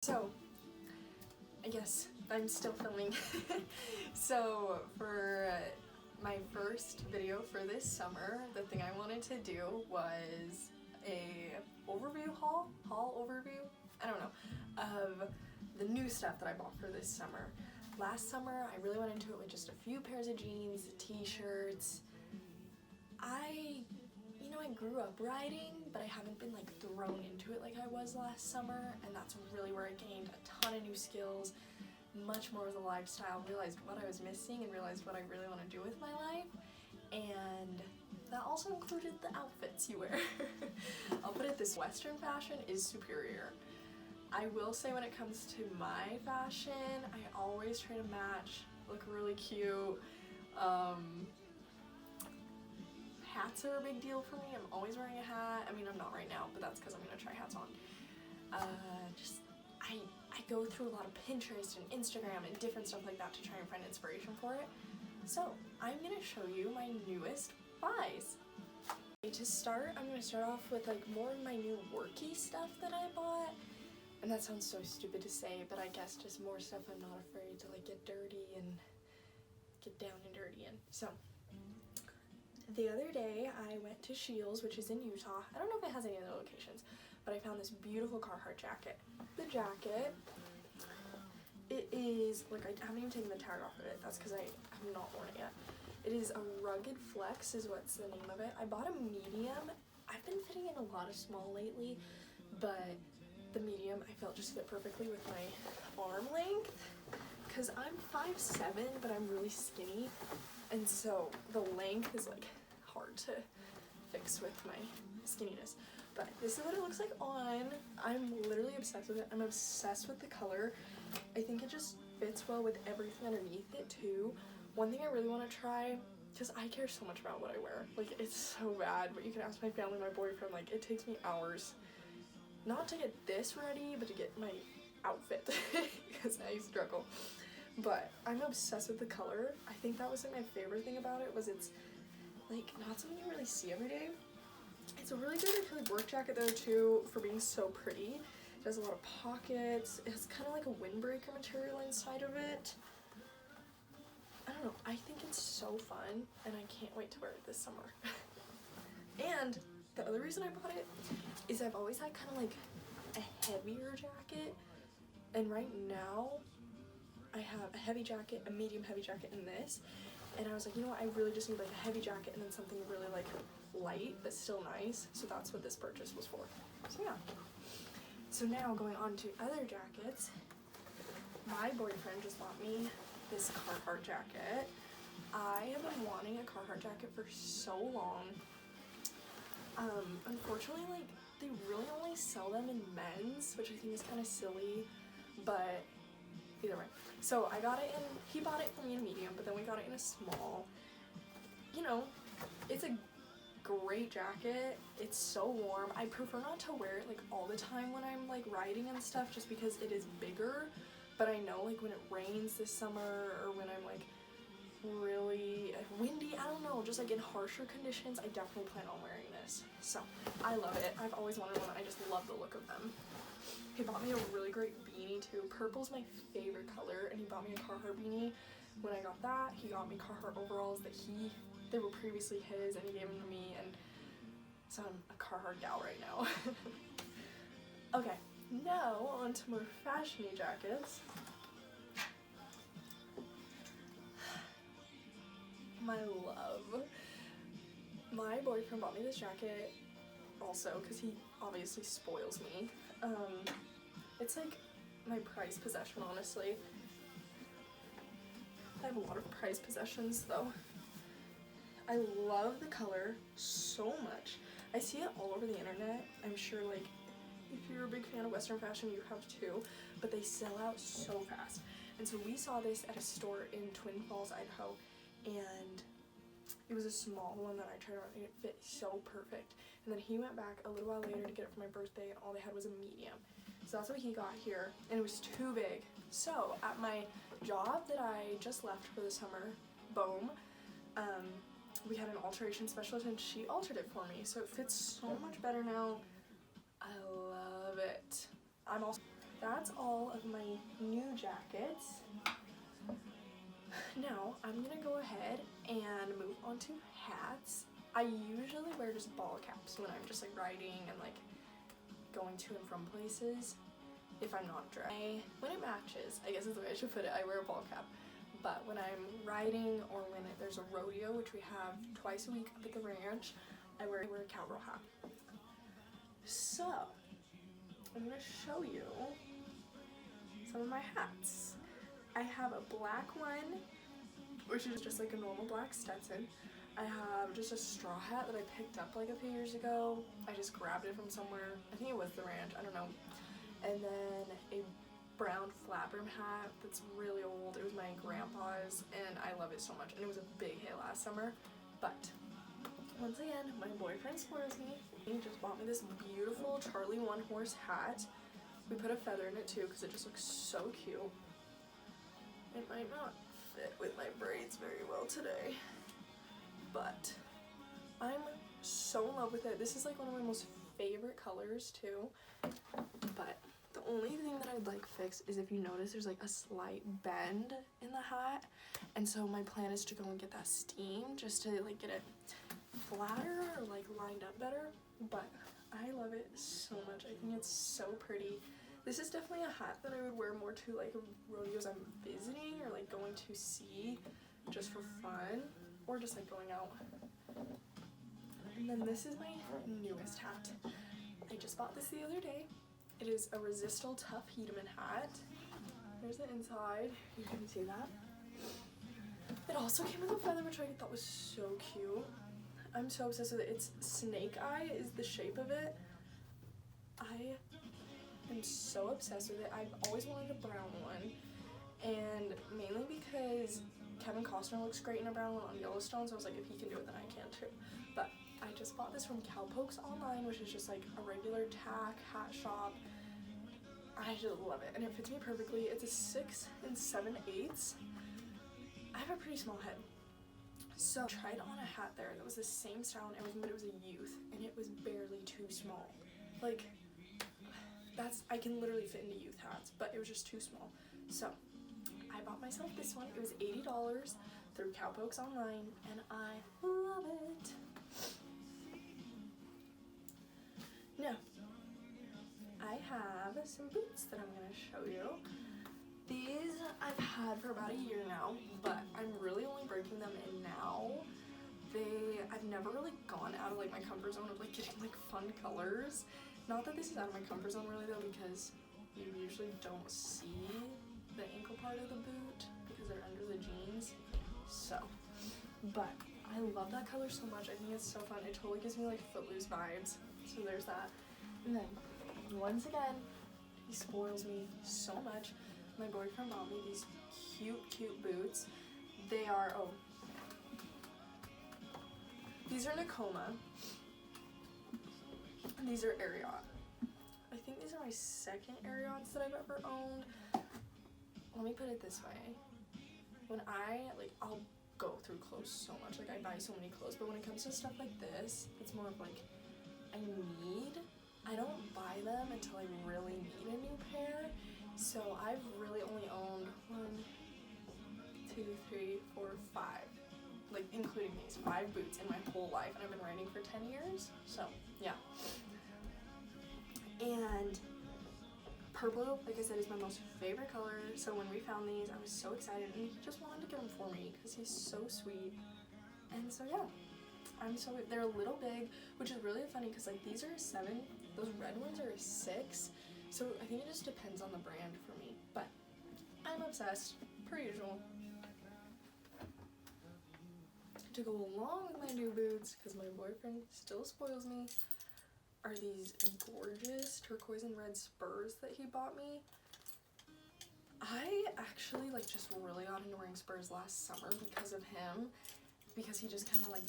So, I guess I'm still filming. So, for my first video for this summer, the thing I wanted to do was a haul overview, I don't know, of the new stuff that I bought for this summer. Last summer, I really went into it with just a few pairs of jeans, t-shirts. I grew up riding, but I haven't been like thrown into it like I was last summer, and that's really where I gained a ton of new skills, much more of the lifestyle, realized what I was missing and realized what I really want to do with my life, and that also included the outfits you wear. I'll put it this, Western fashion is superior. I will say when it comes to my fashion, I always try to match, look really cute. Hats are a big deal for me. I'm always wearing a hat. I mean, I'm not right now, but that's because I'm gonna try hats on. I go through a lot of Pinterest and Instagram and different stuff like that to try and find inspiration for it. So I'm gonna show you my newest buys. To start, I'm gonna start off with like more of my new worky stuff that I bought. And that sounds so stupid to say, but I guess just more stuff I'm not afraid to like get dirty and get down and dirty in. So the other day I went to Shields, which is in Utah. I don't know if it has any other locations, but I found this beautiful Carhartt jacket. The jacket, it is, like, I haven't even taken the tag off of it. That's because I have not worn it yet. It is a rugged flex is what's the name of it. I bought a medium. I've been fitting in a lot of small lately, but the medium I felt just fit perfectly with my arm length, because I'm 5'7", but I'm really skinny, and so the length is like hard to fix with my skinniness. But this is what it looks like on. I'm literally obsessed with it. I'm obsessed with the color. I think it just fits well with everything underneath it too. One thing I really want to try, because I care so much about what I wear, like it's so bad, but you can ask my family, my boyfriend, like it takes me hours not to get this ready, but to get my outfit, because I struggle. But I'm obsessed with the color. I think that was like my favorite thing about it, was it's like not something you really see every day. It's a really good, I feel like, work jacket though too, for being so pretty. It has a lot of pockets. It has kind of like a windbreaker material inside of it. I don't know, I think it's so fun, and I can't wait to wear it this summer. And the other reason I bought it is I've always had kind of like a heavier jacket, and right now I have a heavy jacket, a medium heavy jacket, and this, and I was like, you know what, I really just need like a heavy jacket and then something really like light but still nice, so that's what this purchase was for. So yeah. So now going on to other jackets, my boyfriend just bought me this Carhartt jacket. I have been wanting a Carhartt jacket for so long. Unfortunately, like, they really only sell them in men's, which I think is kind of silly, but either way. So I got it in, he bought it for me in medium, but then we got it in a small. You know, it's a great jacket. It's so warm. I prefer not to wear it like all the time when I'm like riding and stuff, just because it is bigger, but I know like when it rains this summer, or when I'm like really windy, I don't know, just like in harsher conditions, I definitely plan on wearing this. So I love it. I've always wanted one. I just love the look of them. He bought me a really great beanie too. Purple's my favorite color, and he bought me a Carhartt beanie. When I got that, he got me Carhartt overalls that they were previously his, and he gave them to me, and so I'm a Carhartt gal right now. Okay, now on to more fashiony jackets. My love. My boyfriend bought me this jacket also because he obviously spoils me. It's like my prized possession, honestly. I have a lot of prized possessions though. I love the color so much. I see it all over the internet. I'm sure like if you're a big fan of Western fashion, you have too, but they sell out so fast. And so we saw this at a store in Twin Falls, Idaho, and it was a small one that I tried on, and it fit so perfect. And then he went back a little while later to get it for my birthday, and all they had was a medium. So that's what he got here, and it was too big. So at my job that I just left for the summer, boom, we had an alteration specialist, and she altered it for me, so it fits so much better now. I love it. I'm also that's all of my new jackets. Now I'm gonna go ahead and move on to hats. I usually wear just ball caps when I'm just like riding and like going to and from places if I'm not dressed. When it matches, I guess is the way I should put it, I wear a ball cap. But when I'm riding or when there's a rodeo, which we have twice a week up at the ranch, I wear a cowgirl hat. So, I'm going to show you some of my hats. I have a black one, which is just like a normal black Stetson. I have just a straw hat that I picked up like a few years ago. I just grabbed it from somewhere. I think it was the ranch, I don't know. And then a brown flat brim hat that's really old. It was my grandpa's and I love it so much. And it was a big hit last summer. But once again, my boyfriend spoils me. He just bought me this beautiful Charlie One Horse hat. We put a feather in it too because it just looks so cute. It might not fit with my braids very well today, but I'm so in love with it. This is like one of my most favorite colors too. But the only thing that I'd like fixed is if you notice there's like a slight bend in the hat, and so my plan is to go and get that steam just to like get it flatter or like lined up better. But I love it so much. I think it's so pretty. This is definitely a hat that I would wear more to like rodeos I'm visiting or like going to see just for fun or just like going out. And then this is my newest hat. I just bought this the other day. It is a Resistal Tough Hedeman hat. There's the inside. You can see that. It also came with a feather, which I thought was so cute. I'm so obsessed with it. It's snake eye is the shape of it. I am so obsessed with it. I've always wanted a brown one, and mainly because Kevin Costner looks great in a brown one on Yellowstone, so I was like, if he can do it, then I can too. But I just bought this from Cowpokes Online, which is just like a regular tack hat shop. I just love it, and it fits me perfectly. It's a 6 7/8. I have a pretty small head, so I tried on a hat there that was the same style, but it was a youth, and it was barely too small. Like, I can literally fit into youth hats, but it was just too small. So I bought myself this one. It was $80 through Cowpokes Online, and I love it. Now, I have some boots that I'm going to show you. These I've had for about a year now, but I'm really only breaking them in now. I've never really gone out of like my comfort zone of like getting like fun colors. Not that this is out of my comfort zone really though, because you usually don't see the ankle part of the boot because they're under the jeans. So, but I love that color so much. I think it's so fun. It totally gives me like Footloose vibes. So there's that. And then once again, he spoils me so much. My boyfriend bought me these cute boots. They are, these are Nakoma. And these are Ariat. I think these are my second Ariats that I've ever owned. Let me put it this way. When I'll go through clothes so much. Like, I buy so many clothes. But when it comes to stuff like this, it's more of like, I don't buy them until I really need a new pair. So I've really only owned 1, 2, 3, 4, 5, like including these 5 boots in my whole life, and I've been riding for 10 years. So yeah. And purple, like I said, is my most favorite color. So when we found these, I was so excited, and he just wanted to get them for me because he's so sweet. And so yeah, they're a little big, which is really funny because like these are a 7, those red ones are a 6. So I think it just depends on the brand for me, but I'm obsessed, per usual. To go along with my new boots, because my boyfriend still spoils me, are these gorgeous turquoise and red spurs that he bought me. I actually like just really got into wearing spurs last summer because of him, because he just kind of like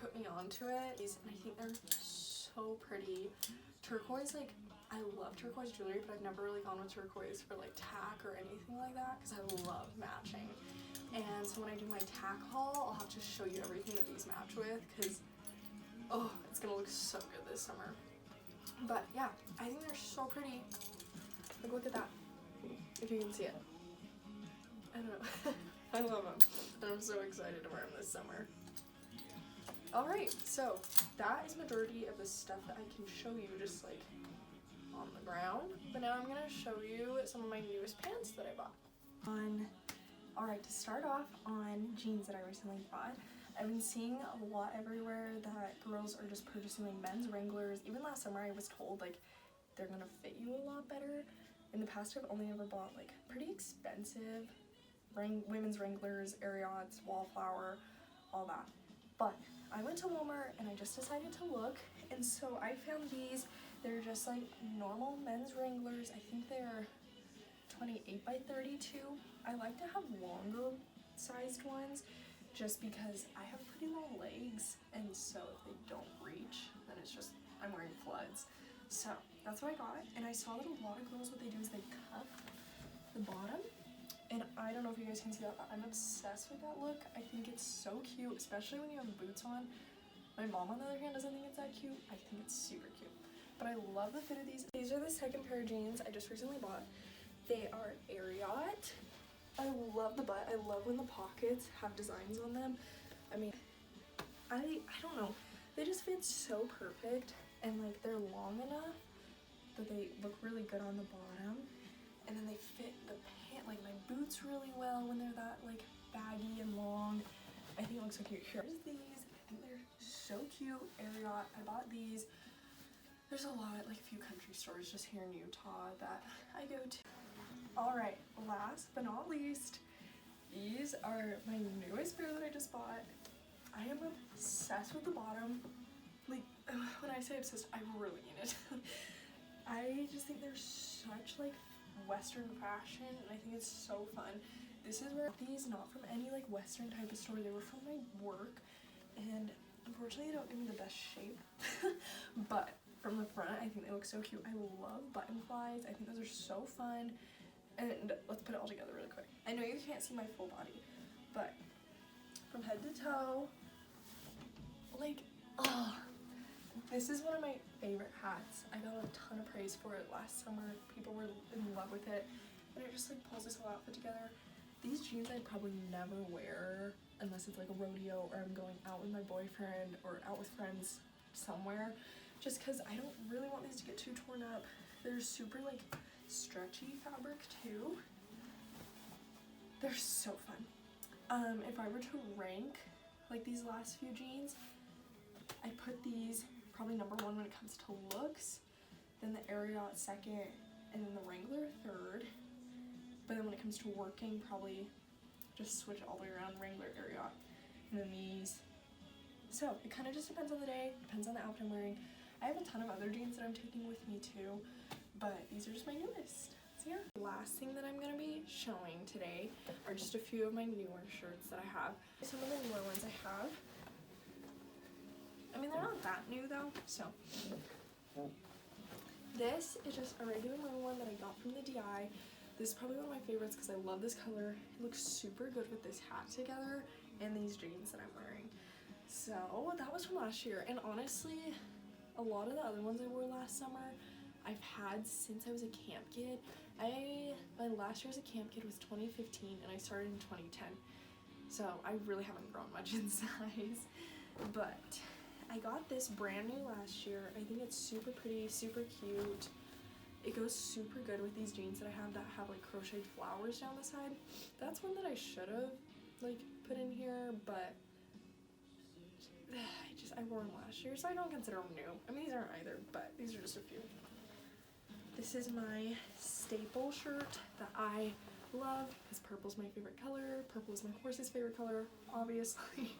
put me onto it. And I think they're so pretty. Turquoise, like, I love turquoise jewelry, but I've never really gone with turquoise for like tack or anything like that because I love matching. And so when I do my tack haul, I'll have to show you everything that these match with because, oh, it's gonna look so good this summer. But yeah, I think they're so pretty. Like, look at that. If you can see it. I don't know. I love them. And I'm so excited to wear them this summer. Alright, so that is majority of the stuff that I can show you just like on the ground. But now I'm going to show you some of my newest pants that I bought. Alright, to start off on jeans that I recently bought. I've been seeing a lot everywhere that girls are just purchasing like men's Wranglers. Even last summer I was told like they're gonna fit you a lot better. In the past I've only ever bought like pretty expensive women's Wranglers, Ariats, Wallflower, all that. But I went to Walmart and I just decided to look, and so I found these. They're just like normal men's Wranglers. I think they're 28 by 32. I like to have longer sized ones just because I have pretty long legs, and so if they don't reach, then it's just, I'm wearing floods. So that's what I got, and I saw that a lot of girls, what they do is they cuff the bottom, and I don't know if you guys can see that, but I'm obsessed with that look. I think it's so cute, especially when you have boots on. My mom, on the other hand, doesn't think it's that cute. I think it's super cute. But I love the fit of these. These are the second pair of jeans I just recently bought. They are Ariat. I love the butt. I love when the pockets have designs on them. I mean, I don't know. They just fit so perfect, and like they're long enough that they look really good on the bottom, and then they fit the pant, like my boots, really well when they're that like baggy and long. I think it looks so cute. Here's these. I think they're so cute. Ariat. I bought these. There's a lot, like a few country stores just here in Utah that I go to. Alright, last but not least, these are my newest pair that I just bought. I am obsessed with the bottom. Like, when I say obsessed, I really mean it. I just think they're such like Western fashion, and I think it's so fun. This is where these, not from any like Western type of store, they were from my work, and unfortunately they don't give me the best shape. But from the front, I think they look so cute. I love button flies. I think those are so fun. And let's put it all together really quick. I know you can't see my full body, but from head to toe, like, oh, this is one of my favorite hats. I got a ton of praise for it last summer. People were in love with it, and it just like pulls this whole outfit together. These jeans I'd probably never wear unless it's like a rodeo or I'm going out with my boyfriend or out with friends somewhere, just because I don't really want these to get too torn up. They're super like stretchy fabric too. They're so fun. If I were to rank like these last few jeans, I put these probably number one when it comes to looks, then the Ariat second, and then the Wrangler third. But then when it comes to working, probably just switch all the way around, Wrangler, Ariat, and then these. So it kind of just depends on the day, depends on the outfit I'm wearing. I have a ton of other jeans that I'm taking with me too, but these are just my newest. So yeah. The last thing that I'm going to be showing today are just a few of my newer shirts that I have. Some of the newer ones I have. I mean, they're not that new though, so. This is just a regular maroon one that I got from the DI. This is probably one of my favorites because I love this color. It looks super good with this hat together and these jeans that I'm wearing. So that was from last year, and honestly, a lot of the other ones I wore last summer I've had since I was a camp kid. My last year as a camp kid was 2015, and I started in 2010. So I really haven't grown much in size. But I got this brand new last year. I think it's super pretty, super cute. It goes super good with these jeans that I have that have like crocheted flowers down the side. That's one that I should have like put in here, but I wore them last year, so I don't consider them new. I mean, these aren't either, but these are just a few. This is my staple shirt that I love because purple's my favorite color. Purple is my horse's favorite color, obviously.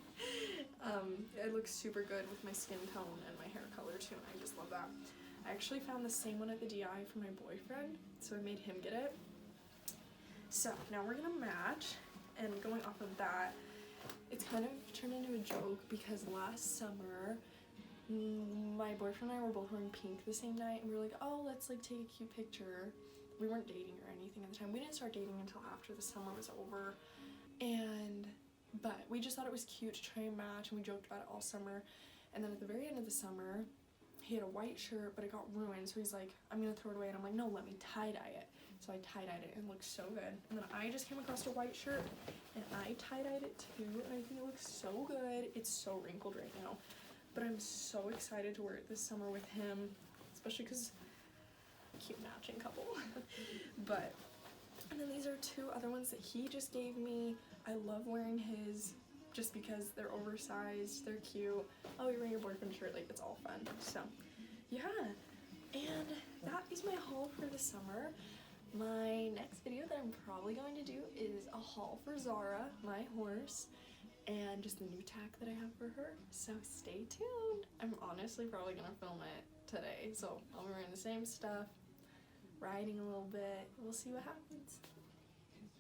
It looks super good with my skin tone and my hair color too, and I just love that. I actually found the same one at the DI for my boyfriend, so I made him get it. So now we're gonna match, and going off of that, it's kind of turned into a joke because last summer my boyfriend and I were both wearing pink the same night, and we were like, oh, let's like take a cute picture. We weren't dating or anything at the time. We didn't start dating until after the summer was over, but we just thought it was cute to try and match, and we joked about it all summer. And then at the very end of the summer, he had a white shirt, but it got ruined, so he's like, I'm gonna throw it away, and I'm like, no, let me tie-dye it. So I tie-dyed it and it looks so good. And then I just came across a white shirt and I tie-dyed it too, and I think it looks so good. It's so wrinkled right now, but I'm so excited to wear it this summer with him, especially because cute matching couple. But, and then these are two other ones that he just gave me. I love wearing his just because they're oversized, they're cute. Oh, you're wearing your boyfriend shirt, like it's all fun. So yeah, and that is my haul for the summer. My next video that I'm probably going to do is a haul for Zara, my horse, and just the new tack that I have for her. So stay tuned. I'm honestly probably gonna film it today, so I'll be wearing the same stuff, riding a little bit. We'll see what happens.